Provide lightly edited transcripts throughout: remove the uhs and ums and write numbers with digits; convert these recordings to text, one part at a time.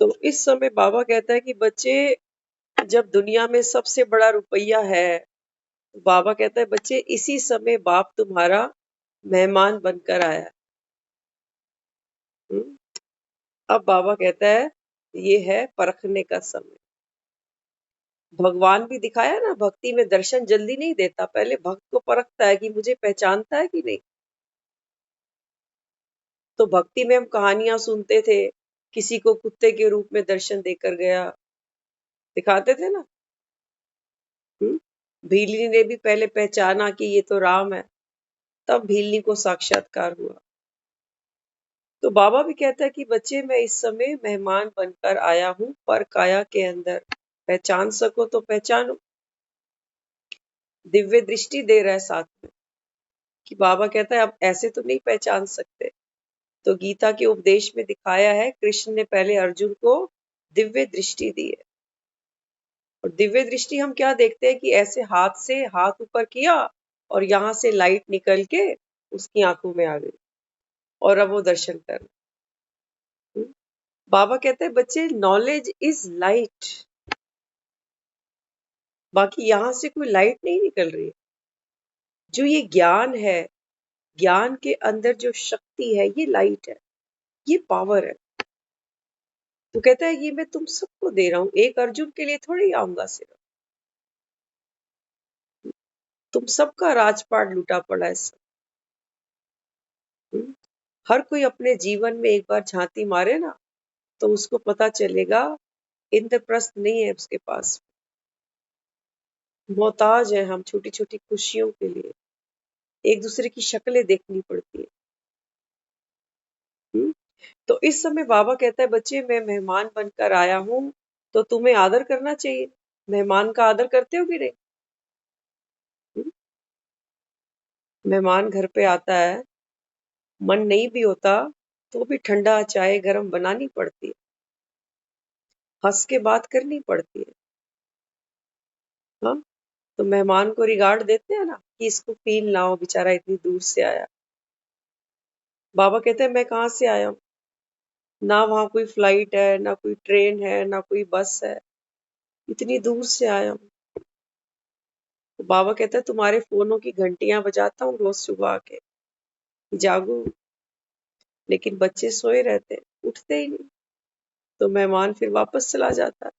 तो इस समय बाबा कहता है कि बच्चे, जब दुनिया में सबसे बड़ा रुपया है, तो बाबा कहता है बच्चे इसी समय बाप तुम्हारा मेहमान बनकर आया है। हम्म? अब बाबा कहता है ये है परखने का समय। भगवान भी दिखाया ना, भक्ति में दर्शन जल्दी नहीं देता, पहले भक्त को परखता है कि मुझे पहचानता है कि नहीं। तो भक्ति में हम कहानियां सुनते थे, किसी को कुत्ते के रूप में दर्शन देकर गया, दिखाते थे ना। हम्म? भीलनी ने भी पहले पहचाना कि ये तो राम है, तब भीलनी को साक्षात्कार हुआ। तो बाबा भी कहता है कि बच्चे मैं इस समय मेहमान बनकर आया हूं, पर काया के अंदर पहचान सको तो पहचानो। दिव्य दृष्टि दे रहा है साथ में, कि बाबा कहता है अब ऐसे तो नहीं पहचान सकते। तो गीता के उपदेश में दिखाया है, कृष्ण ने पहले अर्जुन को दिव्य दृष्टि दी है। और दिव्य दृष्टि हम क्या देखते हैं कि ऐसे हाथ से हाथ ऊपर किया और यहाँ से लाइट निकल के उसकी आंखों में आ गई और अब वो दर्शन कर रहा है। बाबा कहते हैं बच्चे नॉलेज इज लाइट, बाकी यहाँ से कोई लाइट नहीं निकल रही है। जो ये ज्ञान है, ज्ञान के अंदर जो शक्ति है, ये लाइट है, ये पावर है। तो कहता है ये मैं तुम सबको दे रहा हूं, एक अर्जुन के लिए थोड़ी आऊंगा सिर्फ। तुम सबका राजपाट लूटा पड़ा है सब। हर कोई अपने जीवन में एक बार झांती मारे ना, तो उसको पता चलेगा इंद्रप्रस्थ नहीं है उसके पास। मोहताज है हम छोटी छोटी खुशियों के लिए, एक दूसरे की शक्लें देखनी पड़ती है। तो इस समय बाबा कहता है बच्चे मैं मेहमान बनकर आया हूं, तो तुम्हें आदर करना चाहिए। मेहमान का आदर करते हो कि नहीं? हम्म? मेहमान घर पे आता है, मन नहीं भी होता तो भी ठंडा चाय गरम बनानी पड़ती है, हंस के बात करनी पड़ती है। हाँ, तो मेहमान को रिगार्ड देते हैं ना कि इसको फील ना हो, बेचारा इतनी दूर से आया। बाबा कहते हैं मैं कहाँ से आया हूँ, ना वहां कोई फ्लाइट है, ना कोई ट्रेन है, ना कोई बस है, इतनी दूर से आया हूँ। तो बाबा कहता है तुम्हारे फोनों की घंटियां बजाता हूँ रोज सुबह आके, जागो। लेकिन बच्चे सोए रहते हैं, उठते ही नहीं। तो मेहमान फिर वापस चला जाता है।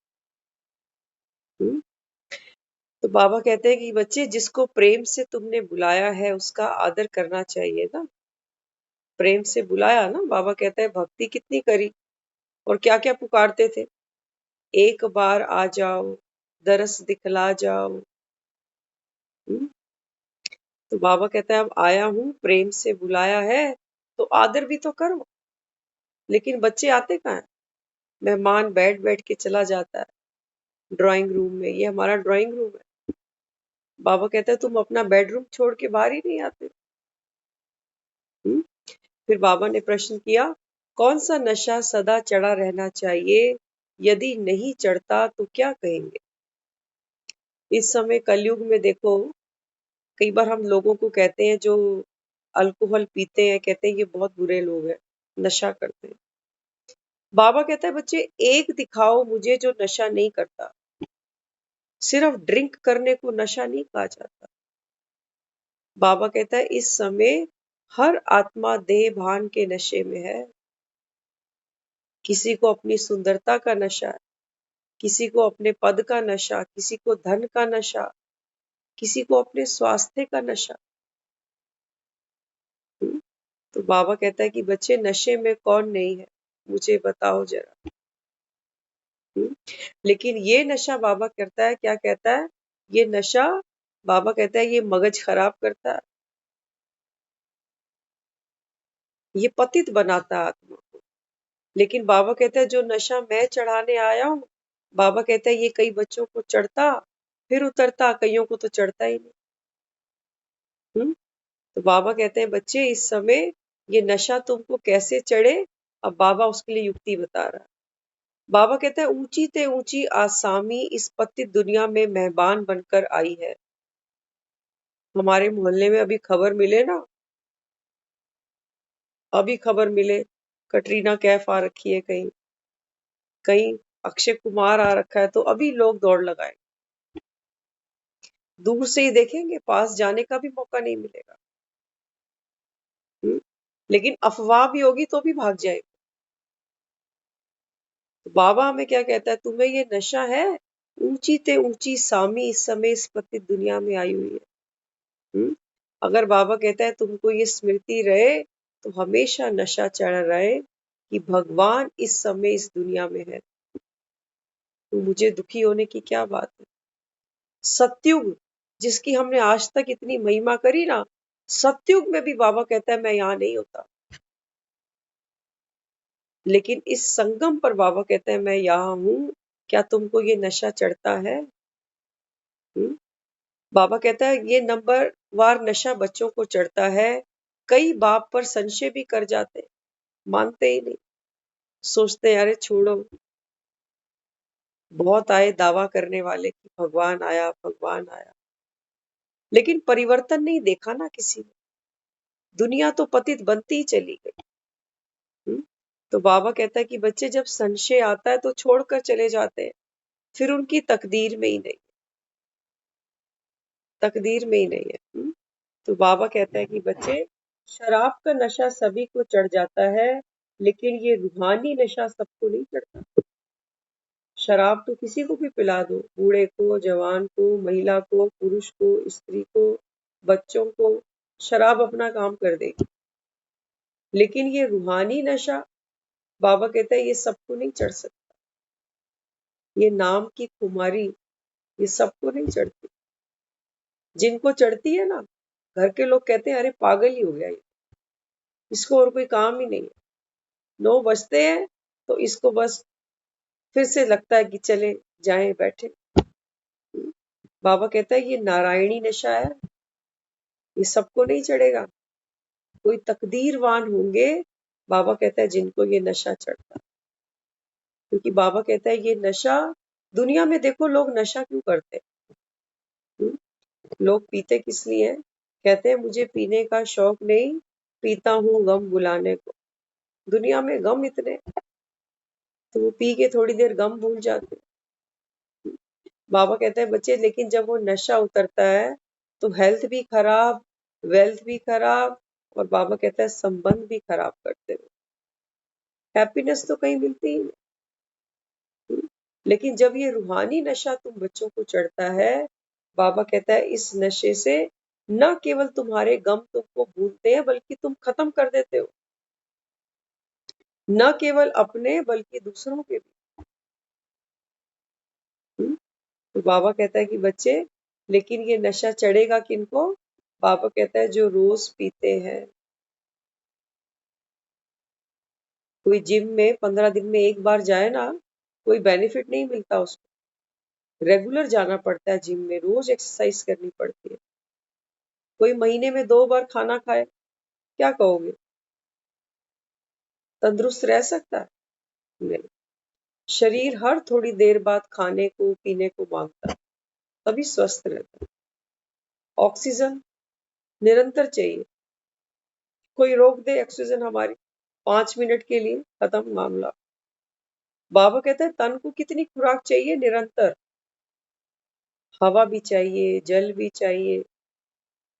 हम्म? तो बाबा कहते हैं कि बच्चे जिसको प्रेम से तुमने बुलाया है उसका आदर करना चाहिए ना। प्रेम से बुलाया ना, बाबा कहता है भक्ति कितनी करी और क्या क्या पुकारते थे, एक बार आ जाओ, दरस दिखला जाओ। हम्म? तो बाबा कहता है अब आया हूं, प्रेम से बुलाया है, तो आदर भी तो करो। लेकिन बच्चे आते कहाँ हैं? मेहमान बैठ बैठ के चला जाता है ड्राइंग रूम में, ये हमारा ड्राइंग रूम है। बाबा कहता है तुम अपना बेडरूम छोड़ के बाहर ही नहीं आते। हम्म? फिर बाबा ने प्रश्न किया, कौन सा नशा सदा चढ़ा रहना चाहिए, यदि नहीं चढ़ता तो क्या कहेंगे? इस समय कलयुग में देखो, कई बार हम लोगों को कहते हैं जो अल्कोहल पीते हैं, कहते हैं ये बहुत बुरे लोग हैं, नशा करते हैं। बाबा कहता है बच्चे एक दिखाओ मुझे जो नशा नहीं करता। सिर्फ ड्रिंक करने को नशा नहीं कहा जाता। बाबा कहता है इस समय हर आत्मा देह भान के नशे में है। किसी को अपनी सुंदरता का नशा है, किसी को अपने पद का नशा, किसी को धन का नशा, किसी को अपने स्वास्थ्य का नशा। हम्म? तो बाबा कहता है कि बच्चे नशे में कौन नहीं है, मुझे बताओ जरा। हम्म? लेकिन ये नशा बाबा करता है, क्या कहता है, ये नशा बाबा कहता है ये मगज खराब करता है, ये पतित बनाता है आत्मा को। लेकिन बाबा कहता है जो नशा मैं चढ़ाने आया हूँ, बाबा कहता है ये कई बच्चों को चढ़ता फिर उतरता, कईयों को तो चढ़ता ही नहीं। हम्म? तो बाबा कहते हैं बच्चे इस समय ये नशा तुमको कैसे चढ़े, अब बाबा उसके लिए युक्ति बता रहा है। बाबा कहता है ऊंची ते ऊंची आसामी इस पतित दुनिया में मेहमान बनकर आई है। हमारे मोहल्ले में अभी खबर मिले ना, अभी खबर मिले कटरीना कैफ आ रखी है कहीं। कहीं अक्षय कुमार आ रखा है तो अभी लोग दौड़ लगाए, दूर से ही देखेंगे, पास जाने का भी मौका नहीं मिलेगा। लेकिन अफवाह भी होगी तो भी भाग जाएगा। तो बाबा हमें क्या कहता है, तुम्हें ये नशा है, ऊंची ते ऊंची सामी इस समय इस पतित दुनिया में आई हुई है। अगर बाबा कहता है तुमको ये स्मृति रहे तो हमेशा नशा चढ़ रहे कि भगवान इस समय इस दुनिया में है, तो मुझे दुखी होने की क्या बात है। सतयुग जिसकी हमने आज तक इतनी महिमा करी ना, सतयुग में भी बाबा कहता है मैं यहाँ नहीं होता, लेकिन इस संगम पर बाबा कहते हैं मैं यहाँ हूं, क्या तुमको ये नशा चढ़ता है? बाबा कहता है ये नंबर वार नशा बच्चों को चढ़ता है, कई बाप पर संशय भी कर जाते, मानते ही नहीं, सोचते अरे छोड़ो, बहुत आए दावा करने वाले कि भगवान आया भगवान आया, लेकिन परिवर्तन नहीं देखा ना किसी ने, दुनिया तो पतित बनती ही चली गई। तो बाबा कहता है कि बच्चे जब संशय आता है तो छोड़कर चले जाते हैं, फिर उनकी तकदीर में ही नहीं, तकदीर में ही नहीं है। तो बाबा कहता है कि बच्चे शराब का नशा सभी को चढ़ जाता है, लेकिन ये रूहानी नशा सबको नहीं चढ़ता। शराब तो किसी को भी पिला दो, बूढ़े को, जवान को, महिला को, पुरुष को, स्त्री को, बच्चों को, शराब अपना काम कर देगी। लेकिन ये रूहानी नशा बाबा कहता है ये सबको नहीं चढ़ सकता, ये नाम की खुमारी ये सबको नहीं चढ़ती। जिनको चढ़ती है ना, घर के लोग कहते हैं अरे पागल ही हो गया ये, इसको और कोई काम ही नहीं है, 9 बजते हैं तो इसको बस फिर से लगता है कि चले जाएं बैठे। बाबा कहता है ये नारायणी नशा है, ये सबको नहीं चढ़ेगा, कोई तकदीरवान होंगे, बाबा कहता है जिनको ये नशा चढ़ता, क्योंकि बाबा कहता है ये नशा, दुनिया में देखो लोग नशा क्यों करते हैं? लोग पीते किस लिए? कहते हैं मुझे पीने का शौक नहीं, पीता हूँ गम बुलाने को। दुनिया में गम इतने, तो वो पी के थोड़ी देर गम भूल जाते। बाबा कहते हैं बच्चे लेकिन जब वो नशा उतरता है तो हेल्थ भी खराब, वेल्थ भी खराब, और बाबा कहता है संबंध भी खराब करते हो, हैप्पीनेस तो कहीं मिलती ही नहीं। लेकिन जब ये रूहानी नशा तुम बच्चों को चढ़ता है, बाबा कहता है इस नशे से न केवल तुम्हारे गम तुमको भूलते हैं बल्कि तुम खत्म कर देते हो, न केवल अपने बल्कि दूसरों के भी। तो बाबा कहता है कि बच्चे लेकिन ये नशा चढ़ेगा किनको? बाबा कहता है जो रोज पीते हैं। कोई जिम में 15 दिन में एक बार जाए ना, कोई बेनिफिट नहीं मिलता उसको, रेगुलर जाना पड़ता है जिम में, रोज एक्सरसाइज करनी पड़ती है। कोई महीने में 2 बार खाना खाए, क्या कहोगे, तंदुरुस्त रह सकता है? नहीं, शरीर हर थोड़ी देर बाद खाने को पीने को मांगता है, तभी स्वस्थ रहता है। ऑक्सीजन निरंतर चाहिए, कोई रोक दे ऑक्सीजन हमारी 5 मिनट के लिए, खत्म मामला। बाबा कहते हैं तन को कितनी खुराक चाहिए, निरंतर हवा भी चाहिए, जल भी चाहिए,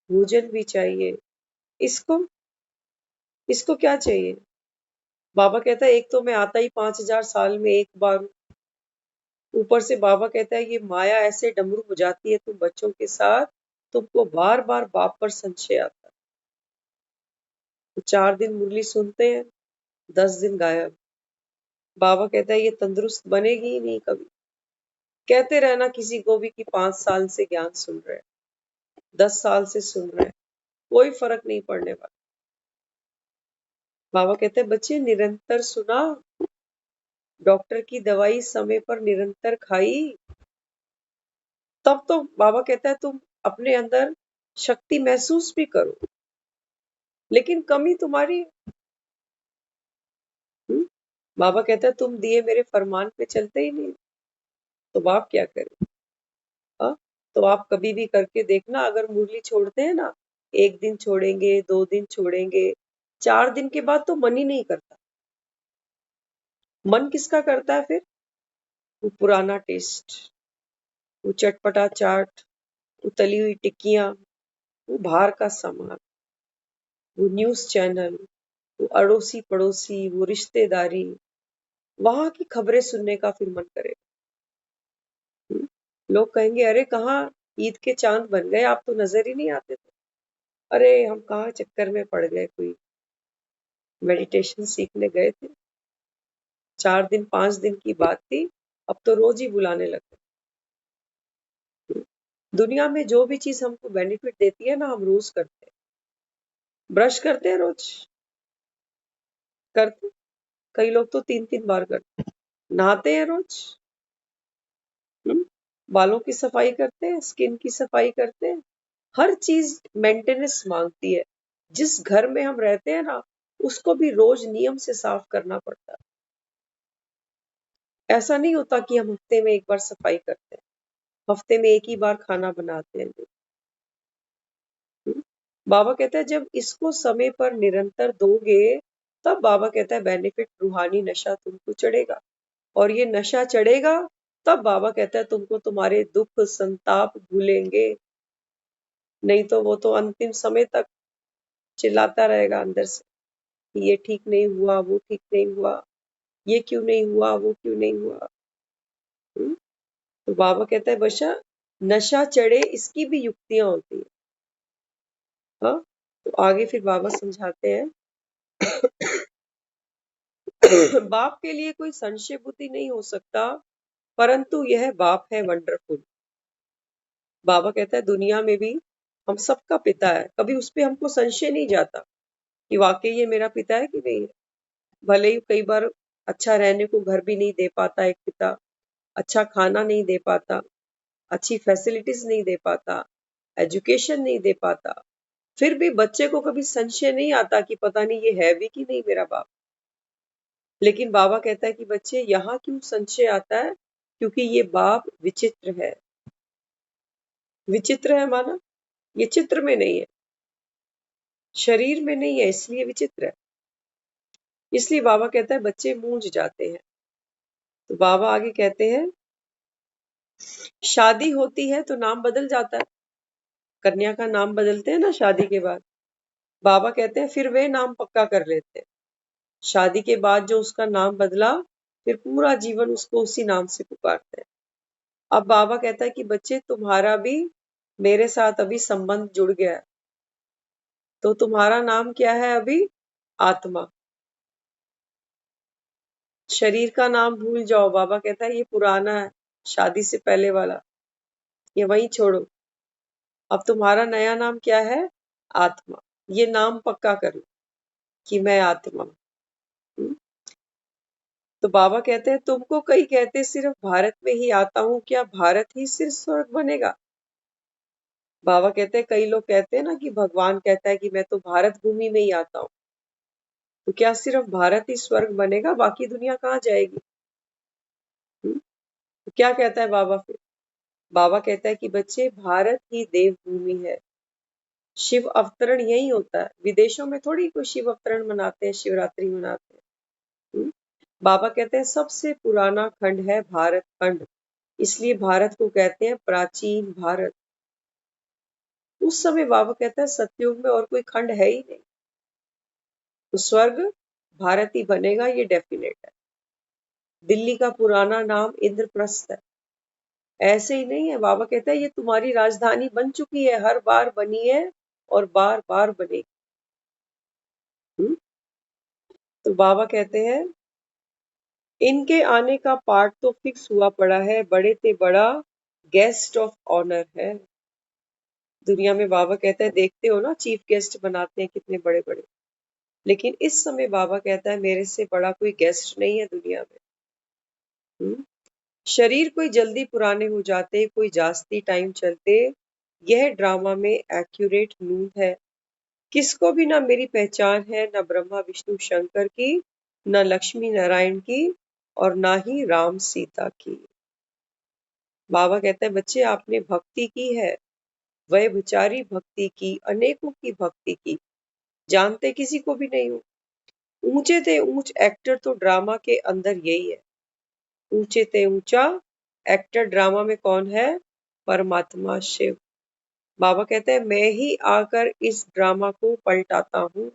भोजन भी चाहिए। इसको इसको क्या चाहिए? बाबा कहता है एक तो मैं आता ही 5000 साल में एक बार हूं, ऊपर से बाबा कहता है ये माया ऐसे डमरू हो जाती है तुम बच्चों के साथ, तुमको बार बार बाप पर संशय आता है। तो 4 दिन मुरली सुनते हैं, 10 दिन गायब। बाबा कहता है ये तंदुरुस्त बनेगी ही नहीं कभी। कहते रहना किसी को भी कि 5 साल से ज्ञान सुन रहे हैं, 10 साल से सुन रहे हैं, कोई फर्क नहीं पड़ने वाला। बाबा कहते हैं बच्चे निरंतर सुना, डॉक्टर की दवाई समय पर निरंतर खाई, तब तो बाबा कहता है तुम अपने अंदर शक्ति महसूस भी करो, लेकिन कमी तुम्हारी। बाबा कहता है तुम दिए मेरे फरमान पे चलते ही नहीं, तो बाप क्या करे? हाँ, तो आप कभी भी करके देखना, अगर मुरली छोड़ते हैं ना, 1 दिन छोड़ेंगे, 2 दिन छोड़ेंगे, 4 दिन के बाद तो मन ही नहीं करता। मन किसका करता है फिर? वो पुराना टेस्ट, वो चटपटा चाट, वो तली हुई टिक्कियां, वो बाहर का सामान, वो न्यूज चैनल, वो अड़ोसी पड़ोसी, वो रिश्तेदारी, वहां की खबरें सुनने का फिर मन करे। लोग कहेंगे अरे कहाँ ईद के चांद बन गए, आप तो नजर ही नहीं आते थे। अरे हम कहाँ चक्कर में पड़ गए, कोई मेडिटेशन सीखने गए थे, 4 दिन 5 दिन की बात थी, अब तो रोज ही बुलाने लगे। दुनिया में जो भी चीज हमको बेनिफिट देती है ना, हम रोज करते हैं। ब्रश करते हैं रोज, करते, कई लोग तो 3 3 बार करते हैं। नहाते हैं रोज, बालों की सफाई करते हैं, स्किन की सफाई करते हैं। हर चीज मेंटेनेंस मांगती है। जिस घर में हम रहते हैं ना, उसको भी रोज नियम से साफ करना पड़ता है। ऐसा नहीं होता कि हम हफ्ते में एक बार सफाई करते हैं, हफ्ते में एक ही बार खाना बनाते हैं। बाबा कहता है जब इसको समय पर निरंतर दोगे, तब बाबा कहता है बेनिफिट रूहानी नशा तुमको चढ़ेगा। और ये नशा चढ़ेगा, तब बाबा कहता है तुमको तुम्हारे दुख संताप भूलेंगे। नहीं तो वो तो अंतिम समय तक चिल्लाता रहेगा अंदर से कि ये ठीक नहीं हुआ, वो ठीक नहीं हुआ, ये क्यों नहीं हुआ, वो क्यों नहीं हुआ। हम्म? तो बाबा कहता है बच्चा, नशा चढ़े इसकी भी युक्तियां होती है। हाँ, तो आगे फिर बाबा समझाते हैं बाप के लिए कोई संशय बुद्धि नहीं हो सकता, परंतु यह बाप है वंडरफुल। बाबा कहता है दुनिया में भी हम सबका पिता है, कभी उस पर हमको संशय नहीं जाता कि वाकई ये मेरा पिता है कि नहीं है। भले ही कई बार अच्छा रहने को घर भी नहीं दे पाता एक पिता, अच्छा खाना नहीं दे पाता, अच्छी फैसिलिटीज नहीं दे पाता, एजुकेशन नहीं दे पाता, फिर भी बच्चे को कभी संशय नहीं आता कि पता नहीं ये है भी कि नहीं मेरा बाप। लेकिन बाबा कहता है कि बच्चे यहाँ क्यों संशय आता है, क्योंकि ये बाप विचित्र है। विचित्र है माना ये चित्र में नहीं है, शरीर में नहीं है, इसलिए विचित्र है। इसलिए बाबा कहता है बच्चे मूंझ जाते हैं। तो बाबा आगे कहते हैं शादी होती है तो नाम बदल जाता है, कन्या का नाम बदलते हैं ना शादी के बाद। बाबा कहते हैं फिर वे नाम पक्का कर लेते हैं। शादी के बाद जो उसका नाम बदला, फिर पूरा जीवन उसको उसी नाम से पुकारते हैं। अब बाबा कहता है कि बच्चे तुम्हारा भी मेरे साथ अभी संबंध जुड़ गया है, तो तुम्हारा नाम क्या है अभी? आत्मा। शरीर का नाम भूल जाओ, बाबा कहता है ये पुराना है, शादी से पहले वाला, ये वही छोड़ो। अब तुम्हारा नया नाम क्या है? आत्मा। ये नाम पक्का करो कि मैं आत्मा हूं। तो बाबा कहते हैं तुमको कई कहते सिर्फ भारत में ही आता हूं, क्या भारत ही सिर्फ स्वर्ग बनेगा? बाबा कहते हैं कई लोग कहते हैं ना कि भगवान कहता है कि मैं तो भारत भूमि में ही आता हूँ, तो क्या सिर्फ भारत ही स्वर्ग बनेगा, बाकी दुनिया कहाँ जाएगी? तो क्या कहता है बाबा फिर? बाबा कहता है कि बच्चे भारत ही देवभूमि है, शिव अवतरण यही होता है, विदेशों में थोड़ी कोई शिव अवतरण मनाते हैं, शिवरात्रि मनाते हैं। बाबा कहते हैं सबसे पुराना खंड है भारत खंड, इसलिए भारत को कहते हैं प्राचीन भारत। उस समय बाबा कहता है सतयुग में और कोई खंड है ही नहीं, तो स्वर्ग भारत ही बनेगा, ये डेफिनेट है। दिल्ली का पुराना नाम इंद्रप्रस्थ है, ऐसे ही नहीं है। बाबा कहता है ये तुम्हारी राजधानी बन चुकी है, हर बार बनी है और बार बार बनेगी। तो बाबा कहते हैं इनके आने का पार्ट तो फिक्स हुआ पड़ा है, बड़े से बड़ा गेस्ट ऑफ ऑनर है दुनिया में। बाबा कहता है देखते हो ना चीफ गेस्ट बनाते हैं कितने बड़े बड़े, लेकिन इस समय बाबा कहता है मेरे से बड़ा कोई गेस्ट नहीं है दुनिया में। शरीर कोई जल्दी पुराने हो जाते, कोई जास्ती टाइम चलते, यह ड्रामा में एक्यूरेट नून है। किसको भी ना मेरी पहचान है, न ब्रह्मा विष्णु शंकर की, न लक्ष्मी नारायण की, और ना ही राम सीता की। बाबा कहते हैं बच्चे आपने भक्ति की है, वह विचारी भक्ति की, अनेकों की भक्ति की, जानते किसी को भी नहीं हो। ऊंचे थे ऊंच एक्टर तो ड्रामा के अंदर यही है। ऊंचे ते ऊंचा एक्टर ड्रामा में कौन है? परमात्मा शिव। बाबा कहते हैं मैं ही आकर इस ड्रामा को पलटाता हूँ,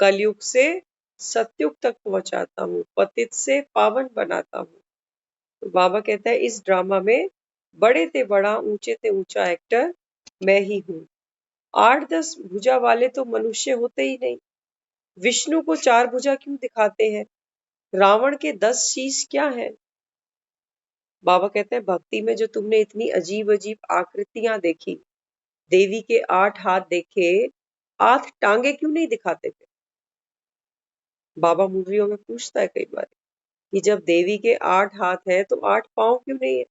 कलयुग से सतयुग तक पहुंचाता हूँ, पतित से पावन बनाता हूँ। तो बाबा कहता है इस ड्रामा में बड़े ते बड़ा ऊंचे ते ऊंचा एक्टर मैं ही हूँ। 8-10 भुजा वाले तो मनुष्य होते ही नहीं। विष्णु को 4 भुजा क्यों दिखाते हैं? रावण के 10 शीश क्या है? बाबा कहते हैं भक्ति में जो तुमने इतनी अजीब अजीब आकृतियां देखी, देवी के 8 हाथ देखे, 8 टांगे क्यों नहीं दिखाते थे? बाबा मुरलियों में पूछता है कई बार कि जब देवी के 8 हाथ है तो 8 पांव क्यों नहीं है?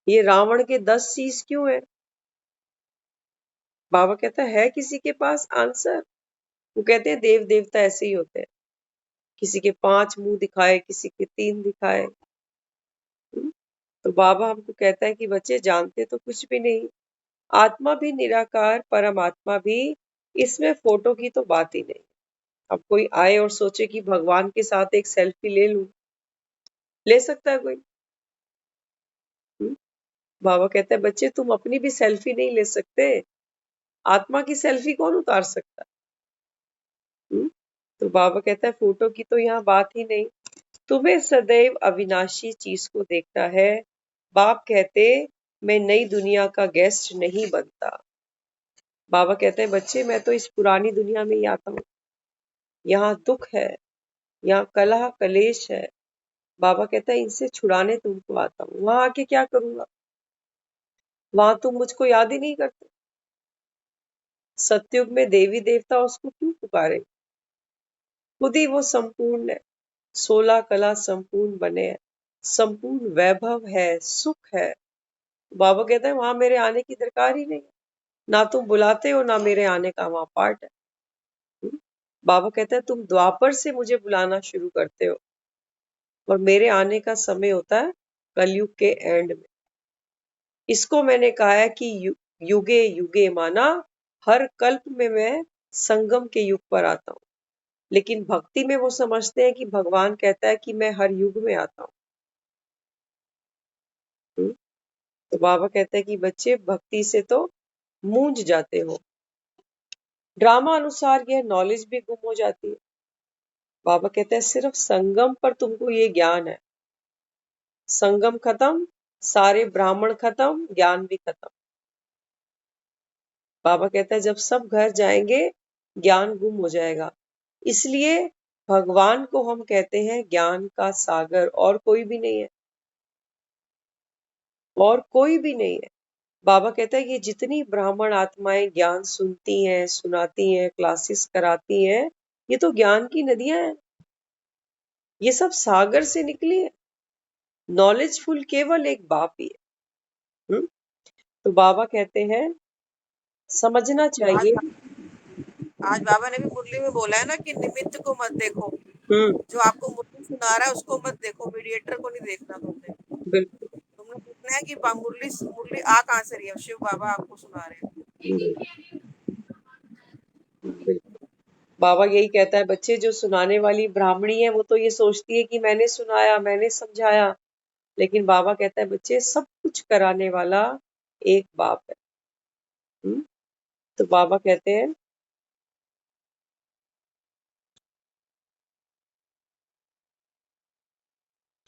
ये रावण के 10 शीश क्यों है? बाबा कहता है किसी के पास आंसर? वो कहते हैं देव देवता ऐसे ही होते हैं, किसी के 5 मुंह दिखाए, किसी के 3 दिखाए। तो बाबा हमको कहता है कि बच्चे जानते तो कुछ भी नहीं, आत्मा भी निराकार, परमात्मा भी, इसमें फोटो की तो बात ही नहीं। अब कोई आए और सोचे कि भगवान के साथ एक सेल्फी ले लूं, ले सकता है कोई? बाबा कहते हैं बच्चे तुम अपनी भी सेल्फी नहीं ले सकते, आत्मा की सेल्फी कौन उतार सकता है? तो बाबा कहता है फोटो की तो यहाँ बात ही नहीं, तुम्हें सदैव अविनाशी चीज को देखना है। बाप कहते मैं नई दुनिया का गेस्ट नहीं बनता। बाबा कहते हैं बच्चे मैं तो इस पुरानी दुनिया में ही आता हूँ, यहाँ दुख है, यहाँ कलह कलेश है। बाबा कहता है इनसे छुड़ाने तुमको आता हूँ, वहां आके क्या करूंगा? वहां तुम मुझको याद ही नहीं करते। सतयुग में देवी देवता उसको क्यों पुकारे? खुद ही वो संपूर्ण है, 16 कला संपूर्ण बने हैं, संपूर्ण वैभव है, सुख है। बाबा कहता है वहां मेरे आने की दरकार ही नहीं, ना तुम बुलाते हो ना मेरे आने का वहां पार्ट है। बाबा कहता है तुम द्वापर से मुझे बुलाना शुरू करते हो और मेरे आने का समय होता है कलयुग के एंड में। इसको मैंने कहा है कि युगे युगे माना हर कल्प में मैं संगम के युग पर आता हूँ, लेकिन भक्ति में वो समझते हैं कि भगवान कहता है कि मैं हर युग में आता हूँ। तो बाबा कहते हैं कि बच्चे भक्ति से तो मूंझ जाते हो, ड्रामा अनुसार यह नॉलेज भी गुम हो जाती है। बाबा कहते हैं सिर्फ संगम पर तुमको ये ज्ञान है, संगम खत्म, सारे ब्राह्मण खत्म, ज्ञान भी खत्म। बाबा कहता है जब सब घर जाएंगे ज्ञान गुम हो जाएगा। इसलिए भगवान को हम कहते हैं ज्ञान का सागर, और कोई भी नहीं है, और कोई भी नहीं है। बाबा कहता है ये जितनी ब्राह्मण आत्माएं ज्ञान सुनती हैं, सुनाती हैं, क्लासेस कराती हैं, ये तो ज्ञान की नदियां हैं, ये सब सागर से निकली है। नॉलेजफुल केवल एक बाप ही है। तो बाबा कहते हैं समझना आज चाहिए। आज बाबा ने भी मुरली में बोला है ना कि निमित्त को मत देखो, हम्म। जो आपको मुरली सुना रहा है उसको मत देखो, मीडिएटर को नहीं देखना तुमने। बिल्कुल। तुमने देखना है कि मुरली मुरली आ कहाँ से रही है, शिव बाबा आपको सुना रहे हैं। हम्म, बिल्कुल। बाबा यही कहता है बच्चे जो सुनाने वाली ब्राह्मणी है वो तो ये सोचती है कि मैंने सुनाया, मैंने समझाया, लेकिन बाबा कहता है बच्चे सब कुछ कराने वाला एक बाप है। तो बाबा कहते हैं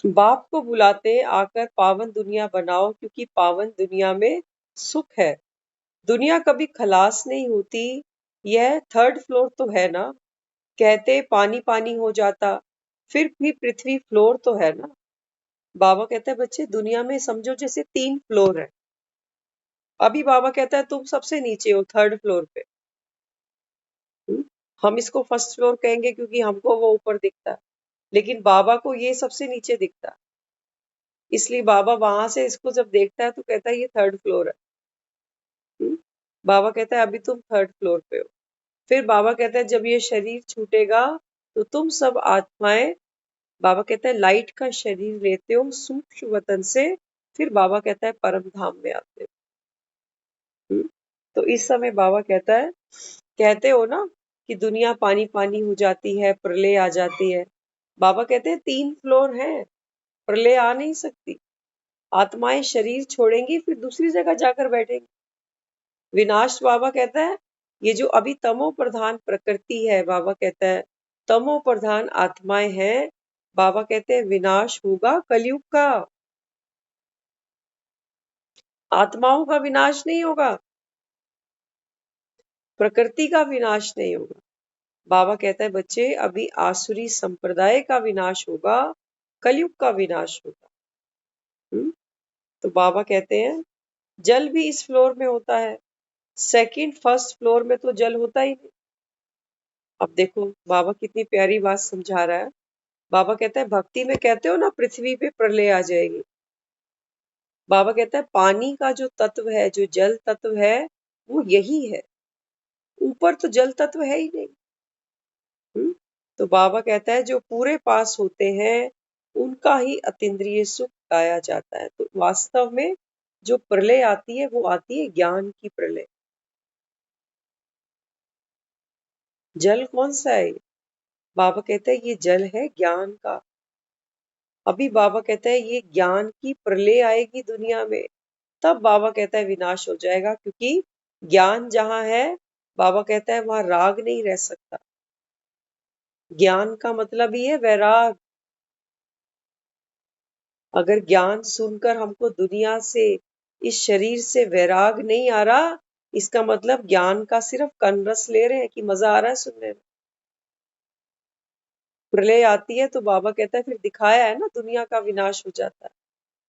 बाप को बुलाते आकर पावन दुनिया बनाओ, क्योंकि पावन दुनिया में सुख है। दुनिया कभी खलास नहीं होती, यह 3rd फ्लोर तो है ना, कहते पानी पानी हो जाता, फिर भी पृथ्वी फ्लोर तो है ना। बाबा कहता है बच्चे दुनिया में समझो जैसे 3 फ्लोर है। अभी बाबा कहता है तुम सबसे नीचे हो 3rd फ्लोर पे। हम्म? हम इसको 1st फ्लोर कहेंगे क्योंकि हमको वो ऊपर दिखता है, लेकिन बाबा को ये सबसे नीचे दिखता है, इसलिए बाबा वहां से इसको जब देखता है तो कहता है ये 3rd फ्लोर है। बाबा कहता है अभी तुम 3rd फ्लोर पे हो। फिर बाबा कहता है जब ये शरीर छूटेगा तो तुम सब आत्माएं, बाबा कहता है लाइट का शरीर लेते हो सूक्ष्म वतन से, फिर बाबा कहता है परम धाम में आते हो। तो इस समय बाबा कहता है कहते हो ना कि दुनिया पानी पानी हो जाती है, प्रलय आ जाती है। बाबा कहते हैं 3 फ्लोर हैं, प्रलय आ नहीं सकती। आत्माएं शरीर छोड़ेंगी फिर दूसरी जगह जाकर बैठेंगी। विनाश बाबा कहता है ये जो अभी तमो प्रधान प्रकृति है, बाबा कहता है तमो प्रधान आत्माएं हैं, बाबा कहते हैं विनाश होगा कलयुग का। आत्माओं का विनाश नहीं होगा, प्रकृति का विनाश नहीं होगा। बाबा कहता है बच्चे अभी आसुरी संप्रदाय का विनाश होगा, कलयुग का विनाश होगा। तो बाबा कहते हैं जल भी इस फ्लोर में होता है, सेकंड फर्स्ट फ्लोर में तो जल होता ही नहीं। अब देखो बाबा कितनी प्यारी बात समझा रहा है। बाबा कहता है भक्ति में कहते हो ना पृथ्वी पे प्रलय आ जाएगी। बाबा कहता है पानी का जो तत्व है, जो जल तत्व है, वो यही है, ऊपर तो जल तत्व है ही नहीं। तो बाबा कहता है जो पूरे पास होते हैं उनका ही अतीन्द्रिय सुख गाया जाता है। तो वास्तव में जो प्रलय आती है वो आती है ज्ञान की प्रलय। जल कौन सा है? बाबा कहते हैं ये जल है ज्ञान का। अभी बाबा कहता है ये ज्ञान की प्रलय आएगी दुनिया में, तब बाबा कहता है विनाश हो जाएगा, क्योंकि ज्ञान जहां है बाबा कहता है वहां राग नहीं रह सकता। ज्ञान का मतलब ही है वैराग। अगर ज्ञान सुनकर हमको दुनिया से, इस शरीर से वैराग नहीं आ रहा, इसका मतलब ज्ञान का सिर्फ कनरस ले रहे हैं कि मजा आ रहा है सुनने में। प्रलय आती है तो बाबा कहता है फिर दिखाया है ना दुनिया का विनाश हो जाता है।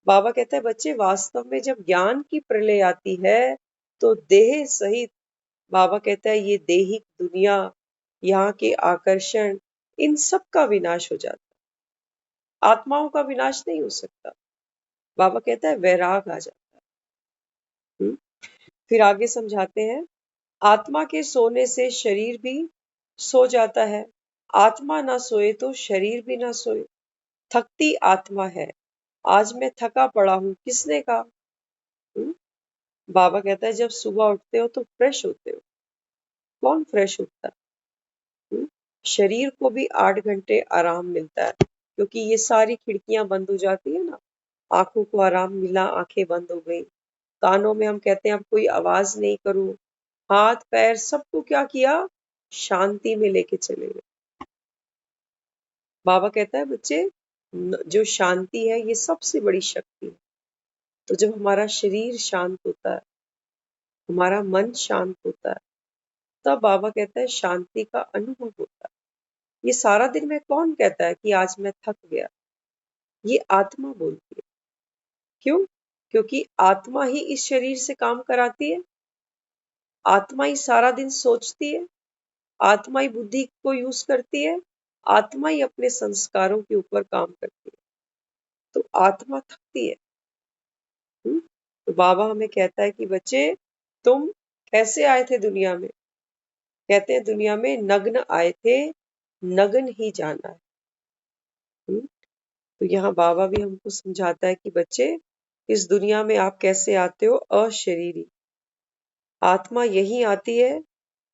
बाबा कहता है बच्चे वास्तव में जब ज्ञान की प्रलय आती है तो देह सहित, बाबा कहता है ये देहिक दुनिया, यहाँ के आकर्षण, इन सब का विनाश हो जाता है। आत्माओं का विनाश नहीं हो सकता। बाबा कहता है वैराग आ जाता है। फिर आगे समझाते हैं आत्मा के सोने से शरीर भी सो जाता है, आत्मा ना सोए तो शरीर भी ना सोए। थकती आत्मा है, आज मैं थका पड़ा हूं, किसने कहा? बाबा कहता है जब सुबह उठते हो तो फ्रेश होते हो। कौन फ्रेश उठता है? शरीर को भी 8 घंटे आराम मिलता है, क्योंकि ये सारी खिड़कियां बंद हो जाती है ना। आंखों को आराम मिला, आंखें बंद हो गई। कानों में हम कहते हैं अब कोई आवाज नहीं करूं, हाथ पैर सबको क्या किया, शांति में लेके चले गए। बाबा कहता है बच्चे जो शांति है ये सबसे बड़ी शक्ति है। तो जब हमारा शरीर शांत होता है, हमारा मन शांत होता है, तब बाबा कहता है शांति का अनुभव होता है। ये सारा दिन में कौन कहता है कि आज मैं थक गया? ये आत्मा बोलती है। क्यों? क्योंकि आत्मा ही इस शरीर से काम कराती है। आत्मा ही सारा दिन सोचती है, आत्मा ही बुद्धि को यूज करती है, आत्मा ही अपने संस्कारों के ऊपर काम करती है। तो आत्मा थकती है। तो बाबा हमें कहता है कि बच्चे तुम कैसे आए थे दुनिया में? कहते हैं दुनिया में नग्न आए थे, नग्न ही जाना है। तो यहाँ बाबा भी हमको समझाता है कि बच्चे इस दुनिया में आप कैसे आते हो, अशरीरी। आत्मा यही आती है,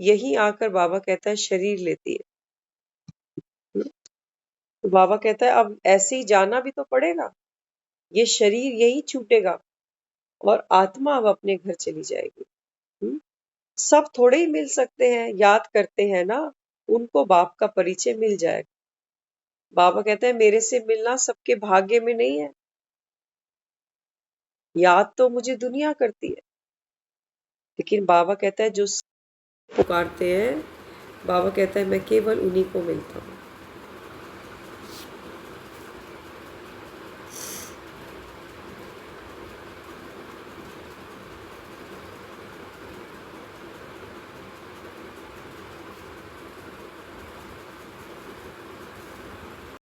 यही आकर बाबा कहता है शरीर लेती है। तो बाबा कहता है अब ऐसे ही जाना भी तो पड़ेगा, ये शरीर यही छूटेगा और आत्मा अब अपने घर चली जाएगी। सब थोड़े ही मिल सकते हैं, याद करते हैं ना, उनको बाप का परिचय मिल जाएगा। बाबा कहते हैं मेरे से मिलना सबके भाग्य में नहीं है। याद तो मुझे दुनिया करती है, लेकिन बाबा कहता है जो पुकारते हैं, बाबा कहता है मैं केवल उन्हीं को मिलता हूँ।